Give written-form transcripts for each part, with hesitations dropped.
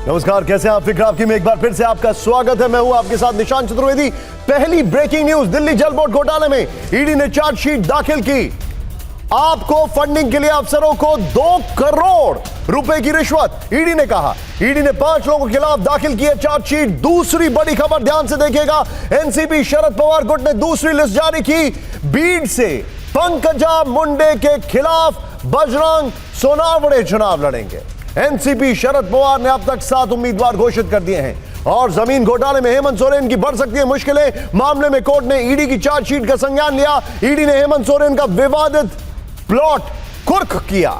नमस्कार, कैसे हैं आप? फिक्र आपकी में एक बार फिर से आपका स्वागत है। मैं हूं आपके साथ निशांत चतुर्वेदी। पहली ब्रेकिंग न्यूज, दिल्ली जल बोर्ड घोटाले में ईडी ने चार्जशीट दाखिल की। आपको फंडिंग के लिए अफसरों को 2 करोड़ रुपए की रिश्वत, ईडी ने कहा। ईडी ने 5 लोगों के खिलाफ दाखिल की है चार्जशीट। दूसरी बड़ी खबर ध्यान से देखिएगा, एनसीपी शरद पवार गुट ने दूसरी लिस्ट जारी की। बीड से पंकजा मुंडे के खिलाफ बजरंग सोनावड़े चुनाव लड़ेंगे। एनसीपी शरद पवार ने अब तक 7 उम्मीदवार घोषित कर दिए हैं। और जमीन घोटाले में हेमंत सोरेन की बढ़ सकती है मुश्किलें। मामले में कोर्ट ने ईडी की चार्जशीट का संज्ञान लिया। ईडी ने हेमंत सोरेन का विवादित प्लॉट कुर्क किया।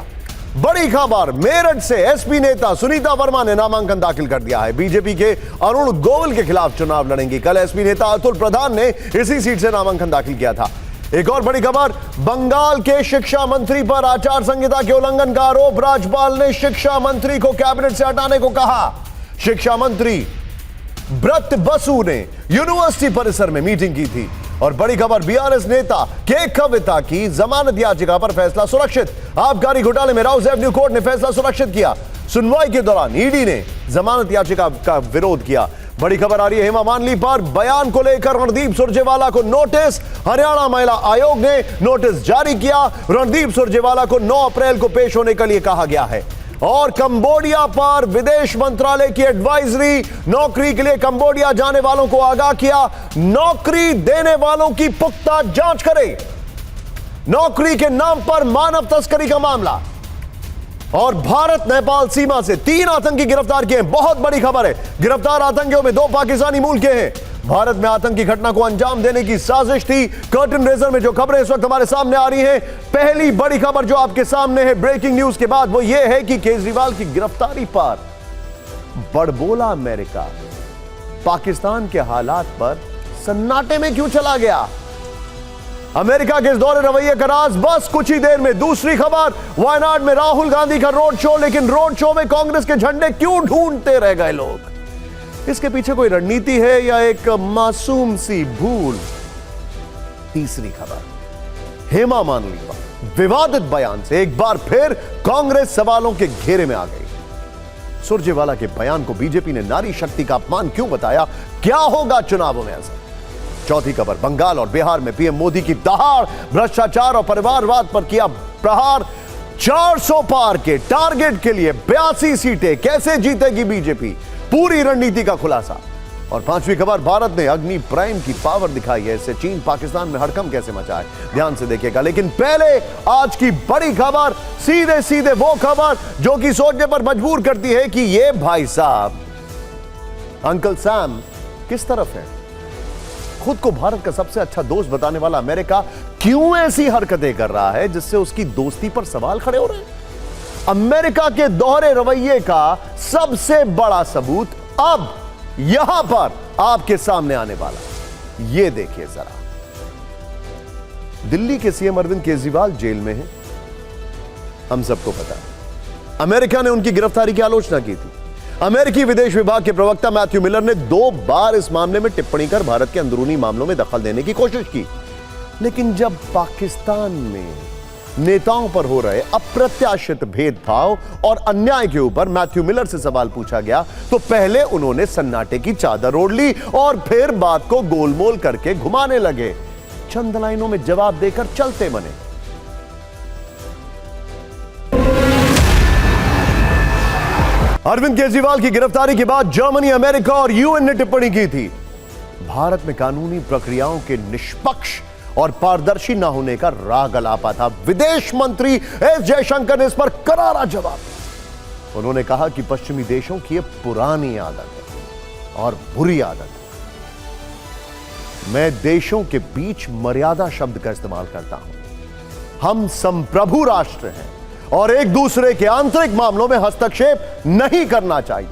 बड़ी खबर, मेरठ से एसपी नेता सुनीता वर्मा ने नामांकन दाखिल कर दिया है। बीजेपी के अरुण गोविल के खिलाफ चुनाव लड़ेंगी। कल एसपी नेता अतुल प्रधान ने इसी सीट से नामांकन दाखिल किया था। एक और बड़ी खबर, बंगाल के शिक्षा मंत्री पर आचार संहिता के उल्लंघन का आरोप। राज्यपाल ने शिक्षा मंत्री को कैबिनेट से हटाने को कहा। शिक्षा मंत्री ब्रत बसु ने यूनिवर्सिटी परिसर में मीटिंग की थी। और बड़ी खबर, बीआरएस नेता के कविता की जमानत याचिका पर फैसला सुरक्षित। आबकारी घोटाले में राउस एवेन्यू कोर्ट ने फैसला सुरक्षित किया। सुनवाई के दौरान ईडी ने जमानत याचिका का विरोध किया। बड़ी खबर आ रही है हेमा मालिनी पर बयान को लेकर रणदीप सुरजेवाला को नोटिस। हरियाणा महिला आयोग ने नोटिस जारी किया। रणदीप सुरजेवाला को 9 अप्रैल को पेश होने के लिए कहा गया है। और कंबोडिया पर विदेश मंत्रालय की एडवाइजरी, नौकरी के लिए कंबोडिया जाने वालों को आगाह किया। नौकरी देने वालों की पुख्ता जांच करें। नौकरी के नाम पर मानव तस्करी का मामला। और भारत नेपाल सीमा से 3 आतंकी गिरफ्तार किए हैं। बहुत बड़ी खबर है, गिरफ्तार आतंकियों में 2 पाकिस्तानी मूल के हैं। भारत में आतंकी घटना को अंजाम देने की साजिश थी। कर्टन रेजर में जो खबरें इस वक्त हमारे सामने आ रही हैं, पहली बड़ी खबर जो आपके सामने है ब्रेकिंग न्यूज के बाद, वो ये है कि केजरीवाल की गिरफ्तारी पर बड़बोला अमेरिका पाकिस्तान के हालात पर सन्नाटे में क्यों चला गया? अमेरिका के इस दौरे रवैये का राज बस कुछ ही देर में। दूसरी खबर, वायनाड में राहुल गांधी का रोड शो, लेकिन रोड शो में कांग्रेस के झंडे क्यों ढूंढते रह गए लोग? इसके पीछे कोई रणनीति है या एक मासूम सी भूल? तीसरी खबर, हेमा मालिनी पर विवादित बयान से एक बार फिर कांग्रेस सवालों के घेरे में आ गई। सुरजेवाला के बयान को बीजेपी ने नारी शक्ति का अपमान क्यों बताया? क्या होगा चुनावों में असर? चौथी खबर, बंगाल और बिहार में पीएम मोदी की दहाड़, भ्रष्टाचार और परिवारवाद पर किया प्रहार। 400 पार के टारगेट के लिए 82 सीटें कैसे जीतेगी बीजेपी? पूरी रणनीति का खुलासा। और 5वीं खबर, भारत ने अग्नि प्राइम की पावर दिखाई है, इससे चीन पाकिस्तान में हड़कंप कैसे मचा है, ध्यान से देखिएगा। लेकिन पहले आज की बड़ी खबर, सीधे सीधे वो खबर जो कि सोचने पर मजबूर करती है कि ये भाई साहब अंकल सैम किस तरफ है। खुद को भारत का सबसे अच्छा दोस्त बताने वाला अमेरिका क्यों ऐसी हरकतें कर रहा है जिससे उसकी दोस्ती पर सवाल खड़े हो रहे हैं? अमेरिका के दोहरे रवैये का सबसे बड़ा सबूत अब यहां पर आपके सामने आने वाला। ये देखिए जरा, दिल्ली के सीएम अरविंद केजरीवाल जेल में हैं, हम सबको पता है। अमेरिका ने उनकी गिरफ्तारी की आलोचना की थी। अमेरिकी विदेश विभाग के प्रवक्ता मैथ्यू मिलर ने 2 बार इस मामले में टिप्पणी कर भारत के अंदरूनी मामलों में दखल देने की कोशिश की। लेकिन जब पाकिस्तान में नेताओं पर हो रहे अप्रत्याशित भेदभाव और अन्याय के ऊपर मैथ्यू मिलर से सवाल पूछा गया, तो पहले उन्होंने सन्नाटे की चादर ओढ़ ली और फिर बात को गोलमोल करके घुमाने लगे। चंद लाइनों में जवाब देकर चलते बने। अरविंद केजरीवाल की गिरफ्तारी के बाद जर्मनी, अमेरिका और यूएन ने टिप्पणी की थी। भारत में कानूनी प्रक्रियाओं के निष्पक्ष और पारदर्शी न होने का राग अलापा था। विदेश मंत्री एस जयशंकर ने इस पर करारा जवाब दिया। उन्होंने कहा कि पश्चिमी देशों की यह पुरानी आदत है और बुरी आदत है। मैं देशों के बीच मर्यादा शब्द का इस्तेमाल करता हूं। हम संप्रभु राष्ट्र हैं और एक दूसरे के आंतरिक मामलों में हस्तक्षेप नहीं करना चाहिए।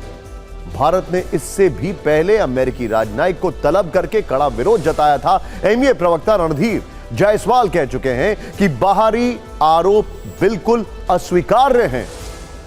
भारत ने इससे भी पहले अमेरिकी राजनयिक को तलब करके कड़ा विरोध जताया था। एमईए प्रवक्ता रणधीर जायसवाल कह चुके हैं कि बाहरी आरोप बिल्कुल अस्वीकार्य हैं।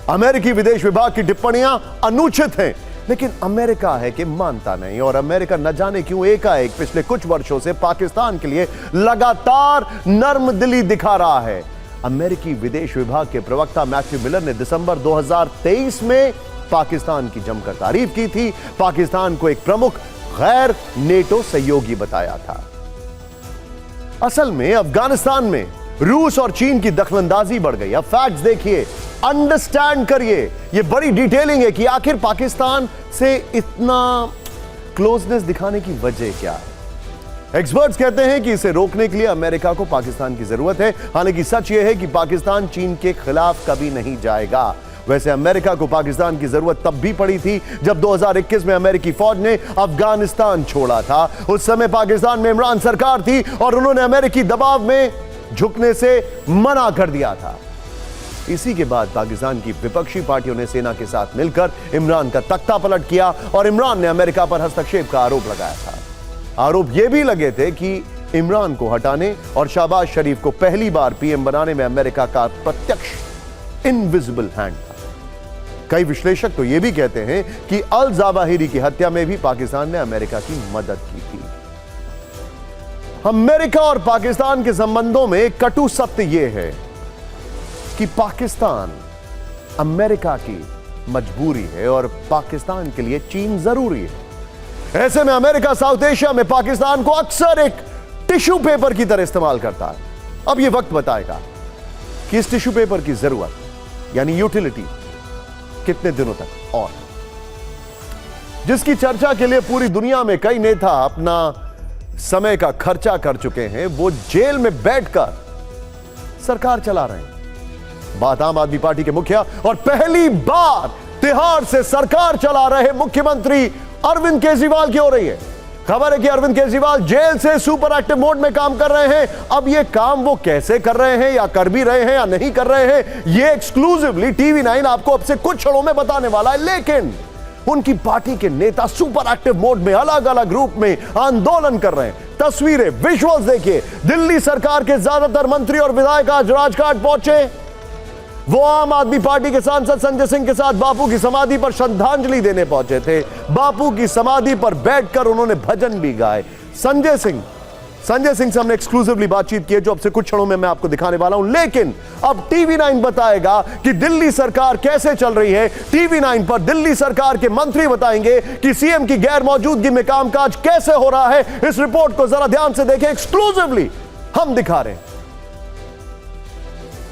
अमेरिकी विदेश विभाग की टिप्पणियां अनुचित हैं, लेकिन अमेरिका है कि मानता नहीं। और अमेरिका न जाने क्यों एकाएक पिछले कुछ वर्षों से पाकिस्तान के लिए लगातार नर्मदिली दिखा रहा है। अमेरिकी विदेश विभाग के प्रवक्ता मैथ्यू मिलर ने दिसंबर 2023 में पाकिस्तान की जमकर तारीफ की थी, पाकिस्तान को एक प्रमुख गैर नेटो सहयोगी बताया था। असल में अफगानिस्तान में रूस और चीन की दखलंदाजी बढ़ गई। अब फैक्ट्स देखिए, अंडरस्टैंड करिए, यह बड़ी डिटेलिंग है कि आखिर पाकिस्तान से इतना क्लोजनेस दिखाने की वजह क्या है। एक्सपर्ट्स कहते हैं कि इसे रोकने के लिए अमेरिका को पाकिस्तान की जरूरत है। हालांकि सच यह है कि पाकिस्तान चीन के खिलाफ कभी नहीं जाएगा। वैसे अमेरिका को पाकिस्तान की जरूरत तब भी पड़ी थी जब 2021 में अमेरिकी फौज ने अफगानिस्तान छोड़ा था। उस समय पाकिस्तान में इमरान सरकार थी और उन्होंने अमेरिकी दबाव में झुकने से मना कर दिया था। इसी के बाद पाकिस्तान की विपक्षी पार्टियों ने सेना के साथ मिलकर इमरान का तख्ता पलट किया और इमरान ने अमेरिका पर हस्तक्षेप का आरोप लगाया था। आरोप यह भी लगे थे कि इमरान को हटाने और शहबाज शरीफ को पहली बार पीएम बनाने में अमेरिका का प्रत्यक्ष इनविजिबल हैंड था। कई विश्लेषक तो यह भी कहते हैं कि अल ज़वाहिरी की हत्या में भी पाकिस्तान ने अमेरिका की मदद की थी। अमेरिका और पाकिस्तान के संबंधों में कटु सत्य यह है कि पाकिस्तान अमेरिका की मजबूरी है और पाकिस्तान के लिए चीन जरूरी है। ऐसे में अमेरिका साउथ एशिया में पाकिस्तान को अक्सर एक टिश्यू पेपर की तरह इस्तेमाल करता है। अब यह वक्त बताएगा कि इस टिश्यू पेपर की जरूरत यानी यूटिलिटी कितने दिनों तक और जिसकी चर्चा के लिए पूरी दुनिया में कई नेता अपना समय का खर्चा कर चुके हैं, वो जेल में बैठकर सरकार चला रहे हैं। बात आम आदमी पार्टी के मुखिया और पहली बार तिहाड़ से सरकार चला रहे मुख्यमंत्री अरविंद केजरीवाल की हो रही है। खबर है कि अरविंद केजरीवाल जेल से सुपर एक्टिव मोड में काम कर रहे हैं। अब यह काम वो कैसे कर रहे हैं या कर भी रहे हैं या नहीं कर रहे हैं, यह एक्सक्लूसिवली टीवी9 आपको अब से कुछ क्षणों में बताने वाला है। लेकिन उनकी पार्टी के नेता सुपर एक्टिव मोड में अलग अलग रूप में आंदोलन कर रहे हैं। तस्वीरें, विजुअल्स देखिए। दिल्ली सरकार के ज्यादातर मंत्री और विधायक आज राजघाट पहुंचे। वो आम आदमी पार्टी के सांसद संजय सिंह के साथ बापू की समाधि पर श्रद्धांजलि देने पहुंचे थे। बापू की समाधि पर बैठकर उन्होंने भजन भी गाए। संजय सिंह से हमने एक्सक्लूसिवली बातचीत की है, जो अब से कुछ क्षणों में मैं आपको दिखाने वाला हूं। लेकिन अब टीवी9 बताएगा कि दिल्ली सरकार कैसे चल रही है। टीवी9 पर दिल्ली सरकार के मंत्री बताएंगे कि सीएम की गैर मौजूदगी में कामकाज कैसे हो रहा है। इस रिपोर्ट को जरा ध्यान से देखें, एक्सक्लूसिवली हम दिखा रहे हैं।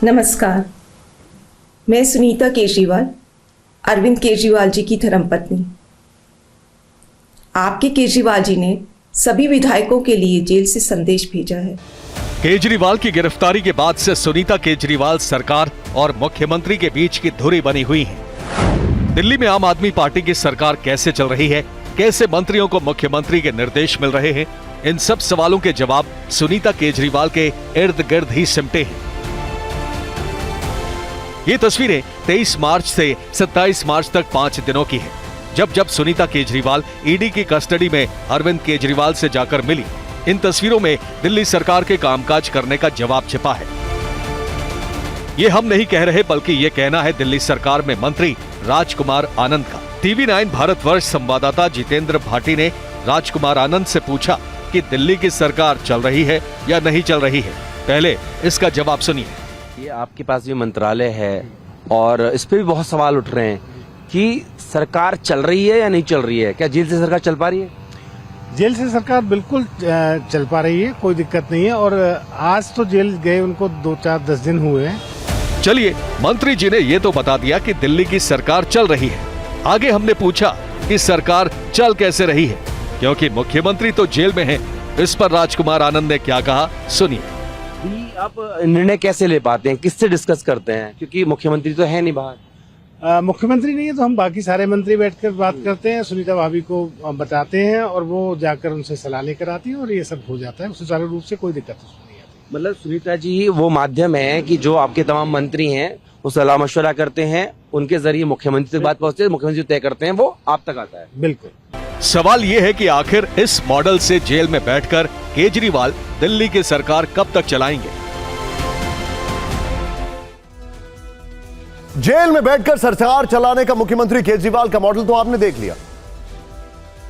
नमस्कार, मैं सुनीता केजरीवाल, अरविंद केजरीवाल जी की धर्मपत्नी। आपके केजरीवाल जी ने सभी विधायकों के लिए जेल से संदेश भेजा है। केजरीवाल की गिरफ्तारी के बाद से सुनीता केजरीवाल सरकार और मुख्यमंत्री के बीच की धुरी बनी हुई है। दिल्ली में आम आदमी पार्टी की सरकार कैसे चल रही है, कैसे मंत्रियों को मुख्यमंत्री के निर्देश मिल रहे हैं, इन सब सवालों के जवाब सुनीता केजरीवाल के इर्द गिर्द ही सिमटे हैं। ये तस्वीरें 23 मार्च से 27 मार्च तक 5 दिनों की है, जब सुनीता केजरीवाल ईडी की कस्टडी में अरविंद केजरीवाल से जाकर मिली। इन तस्वीरों में दिल्ली सरकार के कामकाज करने का जवाब छिपा है। ये हम नहीं कह रहे, बल्कि ये कहना है दिल्ली सरकार में मंत्री राजकुमार आनंद का। टीवी9 भारतवर्ष संवाददाता जितेंद्र भाटी ने राजकुमार आनंद से पूछा कि दिल्ली की सरकार चल रही है या नहीं चल रही है। पहले इसका जवाब सुनिए। ये आपके पास भी मंत्रालय है और इस पे भी बहुत सवाल उठ रहे हैं कि सरकार चल रही है या नहीं चल रही है। क्या जेल से सरकार चल पा रही है? जेल से सरकार बिल्कुल चल पा रही है, कोई दिक्कत नहीं है। और आज तो जेल गए उनको 2-4-10 दिन हुए हैं। चलिए, मंत्री जी ने ये तो बता दिया कि दिल्ली की सरकार चल रही है। आगे हमने पूछा कि सरकार चल कैसे रही है, क्योंकि मुख्यमंत्री तो जेल में है। इस पर राजकुमार आनंद ने क्या कहा, सुनिए। आप निर्णय कैसे ले पाते हैं, किससे डिस्कस करते हैं, क्योंकि मुख्यमंत्री तो है नहीं बाहर। मुख्यमंत्री नहीं है तो हम बाकी सारे मंत्री बैठकर बात करते हैं, सुनीता भाभी को बताते हैं और वो जाकर उनसे सलाह लेकर आती है और ये सब हो जाता है सुचारू रूप से, कोई दिक्कत नहीं आती। मतलब सुनीता जी वो माध्यम है कि जो आपके तमाम मंत्री हैं वो सलाह मशवरा करते हैं, उनके जरिए मुख्यमंत्री तक बात पहुंचती है, मुख्यमंत्री तय करते हैं, वो आप तक आता है। बिल्कुल। सवाल ये है कि आखिर इस मॉडल से जेल में बैठकर केजरीवाल दिल्ली की सरकार कब तक चलाएंगे। जेल में बैठकर सरकार चलाने का मुख्यमंत्री केजरीवाल का मॉडल तो आपने देख लिया।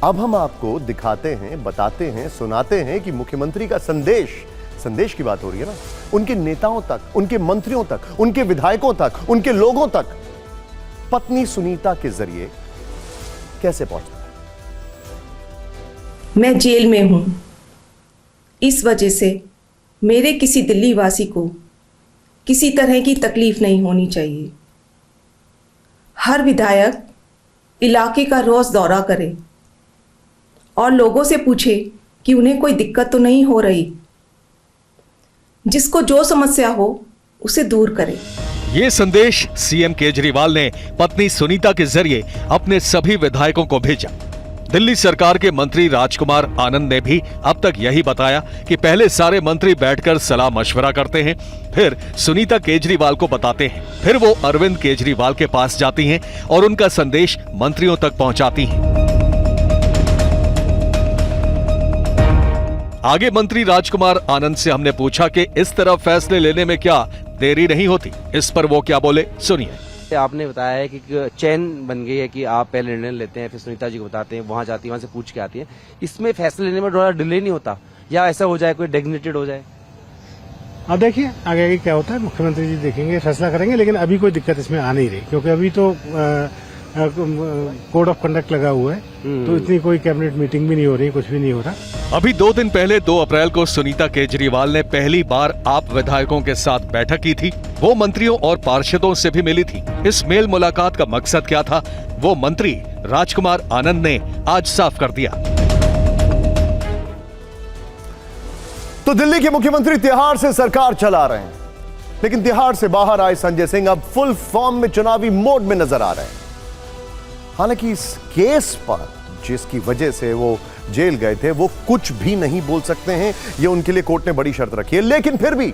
अब हम आपको दिखाते हैं, बताते हैं, सुनाते हैं कि मुख्यमंत्री का संदेश की बात हो रही है ना, उनके नेताओं तक, उनके मंत्रियों तक, उनके विधायकों तक, उनके लोगों तक पत्नी सुनीता के जरिए कैसे पहुंचा? मैं जेल में हूं, इस वजह से मेरे किसी दिल्ली वासी को किसी तरह की तकलीफ नहीं होनी चाहिए। हर विधायक इलाके का रोज दौरा करे और लोगों से पूछे कि उन्हें कोई दिक्कत तो नहीं हो रही। जिसको जो समस्या हो उसे दूर करे। ये संदेश सीएम केजरीवाल ने पत्नी सुनीता के जरिए अपने सभी विधायकों को भेजा। दिल्ली सरकार के मंत्री राजकुमार आनंद ने भी अब तक यही बताया कि पहले सारे मंत्री बैठकर सलाह मशवरा करते हैं, फिर सुनीता केजरीवाल को बताते हैं, फिर वो अरविंद केजरीवाल के पास जाती हैं और उनका संदेश मंत्रियों तक पहुंचाती हैं। आगे मंत्री राजकुमार आनंद से हमने पूछा कि इस तरह फैसले लेने में क्या देरी नहीं होती। इस पर वो क्या बोले, सुनिए। आपने बताया है कि चैन बन गई है कि आप पहले निर्णय लेते हैं, फिर सुनीता जी को बताते हैं, वहां जाती है, वहां से पूछ के आती है। इसमें फैसले लेने में थोड़ा डिले नहीं होता, या ऐसा हो जाए कोई डेजिग्नेटेड हो जाए? अब देखिए आगे आगे क्या होता है, मुख्यमंत्री जी देखेंगे, फैसला करेंगे, लेकिन अभी कोई दिक्कत इसमें आ नहीं रही, क्योंकि अभी तो कोड ऑफ कंडक्ट लगा हुआ है, तो इतनी कोई कैबिनेट मीटिंग भी नहीं हो रही, कुछ भी नहीं हो रहा। अभी 2 दिन पहले 2 अप्रैल को सुनीता केजरीवाल ने पहली बार आप विधायकों के साथ बैठक की थी। वो मंत्रियों और पार्षदों से भी मिली थी। इस मेल मुलाकात का मकसद क्या था, वो मंत्री राजकुमार आनंद ने आज साफ कर दिया। तो दिल्ली के मुख्यमंत्री तिहाड़ से सरकार चला रहे हैं, लेकिन तिहाड़ से बाहर आए संजय सिंह अब फुल फॉर्म में चुनावी मोड में नजर आ रहे हैं। हालांकि इस केस पर जिसकी वजह से वो जेल गए थे, वो कुछ भी नहीं बोल सकते हैं, ये उनके लिए कोर्ट ने बड़ी शर्त रखी है। लेकिन फिर भी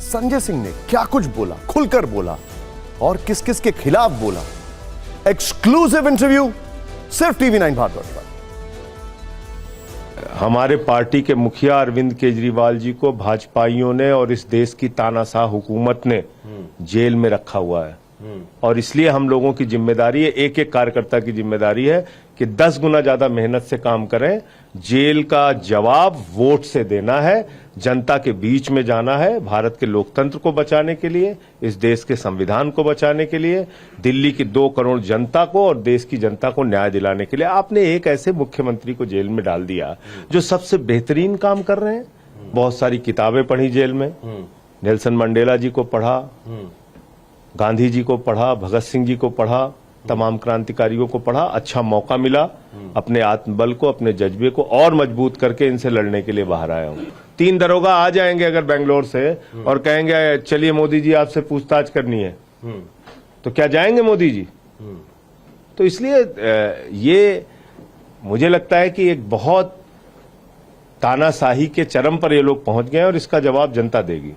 संजय सिंह ने क्या कुछ बोला, खुलकर बोला और किस किस के खिलाफ बोला, एक्सक्लूसिव इंटरव्यू सिर्फ टीवी9 भारतवर्ष पर। हमारे पार्टी के मुखिया अरविंद केजरीवाल जी को भाजपाइयों ने और इस देश की तानाशाह हुकूमत ने जेल में रखा हुआ है, और इसलिए हम लोगों की जिम्मेदारी है, एक एक कार्यकर्ता की जिम्मेदारी है कि 10 गुना ज्यादा मेहनत से काम करें। जेल का जवाब वोट से देना है, जनता के बीच में जाना है, भारत के लोकतंत्र को बचाने के लिए, इस देश के संविधान को बचाने के लिए, दिल्ली की 2 करोड़ जनता को और देश की जनता को न्याय दिलाने के लिए। आपने एक ऐसे मुख्यमंत्री को जेल में डाल दिया जो सबसे बेहतरीन काम कर रहे हैं। बहुत सारी किताबें पढ़ी जेल में, नेल्सन मंडेला जी को पढ़ा, गांधी जी को पढ़ा, भगत सिंह जी को पढ़ा, तमाम क्रांतिकारियों को पढ़ा। अच्छा मौका मिला, अपने आत्मबल को, अपने जज्बे को और मजबूत करके इनसे लड़ने के लिए बाहर आया हूं। 3 दरोगा आ जाएंगे अगर बेंगलोर से और कहेंगे चलिए मोदी जी आपसे पूछताछ करनी है, तो क्या जाएंगे मोदी जी? तो इसलिए ये मुझे लगता है कि एक बहुत तानाशाही के चरम पर ये लोग पहुंच गए और इसका जवाब जनता देगी।